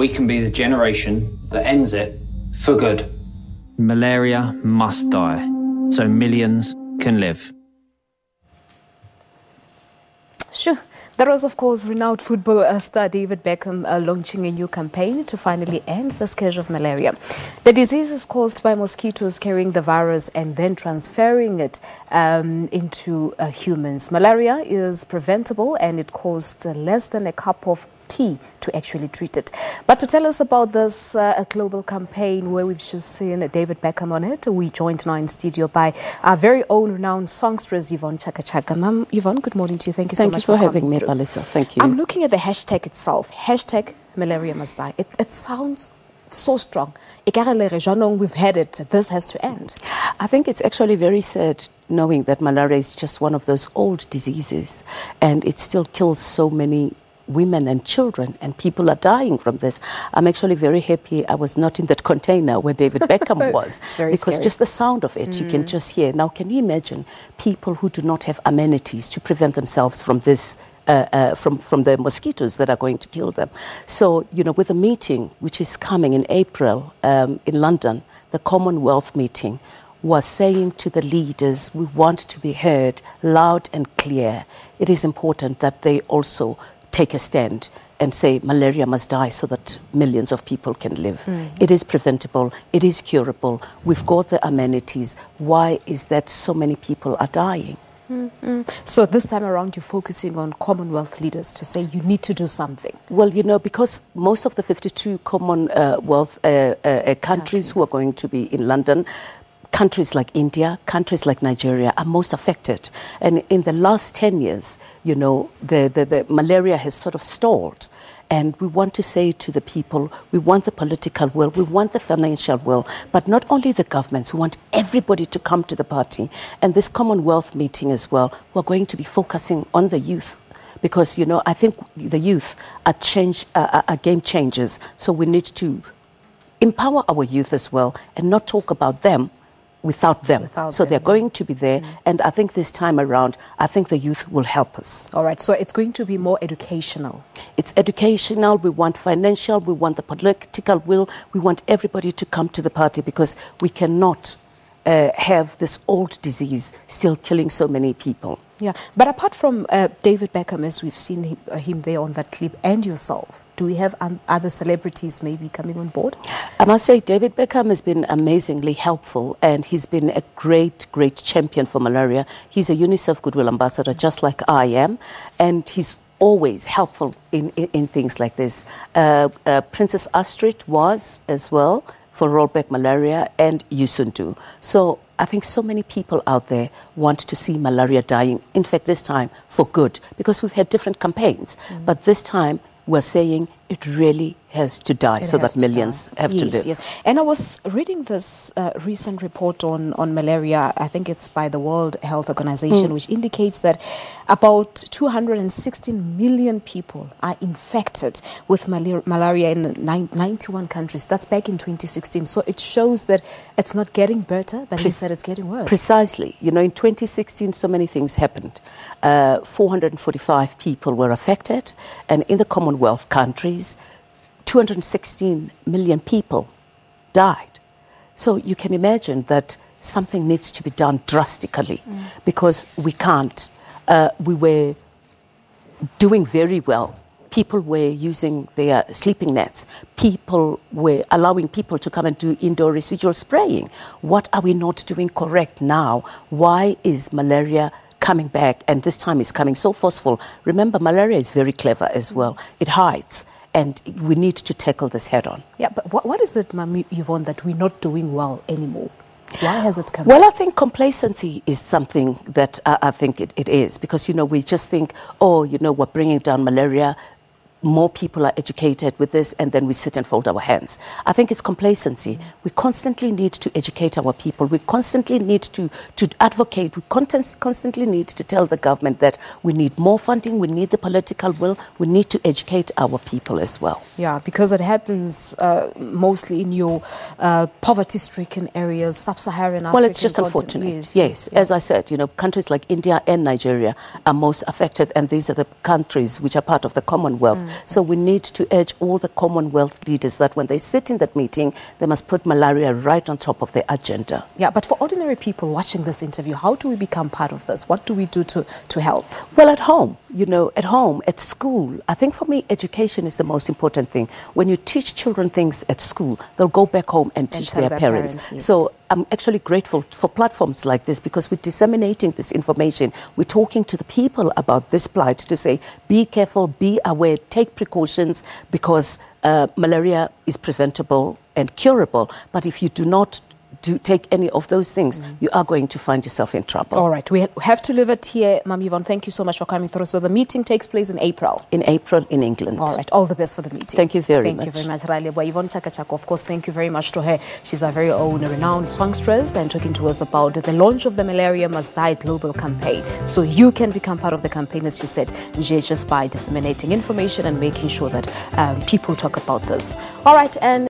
we can be the generation that ends it for good. Malaria must die, so millions can live. Sure. That was, of course, renowned football star David Beckham launching a new campaign to finally end the scourge of malaria. The disease is caused by mosquitoes carrying the virus and then transferring it into humans. Malaria is preventable and it costs less than a cup of tea to actually treat it. But to tell us about this global campaign where we've just seen David Beckham on it, we joined now in studio by our very own renowned songstress Yvonne Chaka Chaka. Ma'am, Yvonne, good morning to you. Thank you so much for having me, Palisa. Thank you. I'm looking at the hashtag itself. Hashtag Malaria Must Die. It sounds so strong. We've had it. This has to end. I think it's actually very sad knowing that malaria is just one of those old diseases and it still kills so many women and children, and people are dying from this. I'm actually very happy I was not in that container where David Beckham was. It's very because scary. Just the sound of it, you can just hear. Now, can you imagine people who do not have amenities to prevent themselves from this, from the mosquitoes that are going to kill them? So, you know, with a meeting which is coming in April in London, the Commonwealth meeting, was saying to the leaders, we want to be heard loud and clear. It is important that they also take a stand and say malaria must die so that millions of people can live. It is preventable. It is curable. We've got the amenities. Why is that so many people are dying? So this time around, you're focusing on Commonwealth leaders to say you need to do something. Well, you know, because most of the 52 Commonwealth countries who are going to be in London, countries like India, countries like Nigeria are most affected. And in the last 10 years, you know, the malaria has sort of stalled. And we want to say to the people, we want the political will, we want the financial will, but not only the governments, we want everybody to come to the party. And this Commonwealth meeting as well, we're going to be focusing on the youth. Because, you know, I think the youth are game changers. So we need to empower our youth as well and not talk about them without them. They're going to be there. And I think this time around, I think the youth will help us. All right. So it's going to be more educational. It's educational. We want financial. We want the political will. We want everybody to come to the party because we cannot have this old disease still killing so many people. Yeah. But apart from David Beckham, as we've seen him there on that clip, and yourself, do we have other celebrities maybe coming on board? I must say David Beckham has been amazingly helpful and he's been a great, great champion for malaria. He's a UNICEF Goodwill Ambassador, just like I am, and he's always helpful in things like this. Princess Astrid was as well for rollback malaria and Yusundu. So I think so many people out there want to see malaria dying, in fact, this time for good, because we've had different campaigns. But this time we're saying it really has to die so that millions have to live. Yes. And I was reading this recent report on malaria, I think it's by the World Health Organization, which indicates that about 216 million people are infected with malaria in 91 countries. That's back in 2016. So it shows that it's not getting better, but instead it's getting worse. Precisely. You know, in 2016, so many things happened. 445 people were affected, and in the Commonwealth countries, 216 million people died. So you can imagine that something needs to be done drastically because we can't. We were doing very well. People were using their sleeping nets. People were allowing people to come and do indoor residual spraying. What are we not doing correct now? Why is malaria coming back? And this time it's coming so forceful. Remember, malaria is very clever as well. It hides. And we need to tackle this head on. Yeah, but what is it, Ma'am Yvonne, that we're not doing well anymore? Why has it come Well, I think complacency is something that I think it is. Because, you know, we just think, oh, you know, we're bringing down malaria. More people are educated with this, and then we sit and fold our hands. I think it's complacency. We constantly need to educate our people. We constantly need to advocate. We constantly need to tell the government that we need more funding, we need the political will, we need to educate our people as well. Yeah, because it happens mostly in your poverty-stricken areas, sub-Saharan Africa. Well, it's just unfortunate. Yes. As I said, you know, countries like India and Nigeria are most affected, and these are the countries which are part of the Commonwealth. So we need to urge all the Commonwealth leaders that when they sit in that meeting, they must put malaria right on top of their agenda. Yeah, but for ordinary people watching this interview, how do we become part of this? What do we do to help? Well, at home, at home, at school, I think for me, education is the most important thing. When you teach children things at school, they'll go back home and teach their parents. Yes. So I'm actually grateful for platforms like this, because we're disseminating this information. We're talking to the people about this plight to say, be careful, be aware, take precautions, because malaria is preventable and curable. But if you do not take any of those things, you are going to find yourself in trouble. All right, we have to leave it here. Ma'am Yvonne, thank you so much for coming through. So the meeting takes place in April? In April in England. All right, all the best for the meeting. Thank you very much. Thank you very much, Raleigh. Yvonne Chaka Chaka, of course, thank you very much to her. She's our very own renowned songstress, and talking to us about the launch of the Malaria Must Die global campaign. So you can become part of the campaign, as she said, just by disseminating information and making sure that people talk about this. All right, and